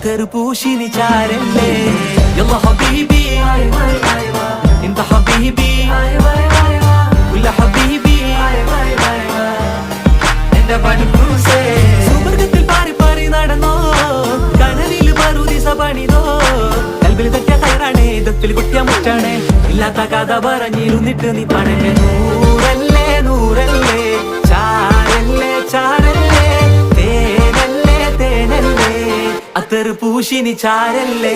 അത്തറ് പൂശിനി ചാരല്ലേ യല്ലാ ഹബീബി ഇന്ത ഹബീബി കുല്ല ഹബീബി എന്റെ പണിപ്പൂസേ സുവർഗത്തിൽ പാറി പാറി നടന്നോ കനലിൽ പറുദിസ പണിതോ കൽബിൽ തട്ടിയ കയറാണേ ദത്തിൽ കുട്ടിയ മുറ്റാണേ ഇല്ലാത്ത കഥ പറഞ്ഞിരുന്നിട്ട് നീ പണങ്ങ നൂറല്ലേ നൂറല്ലേ ചാരല്ലേ ചാരല്ലേ തേനല്ലേ തേനല്ലേ അത്തറ് പൂശിനി ചാരല്ലേ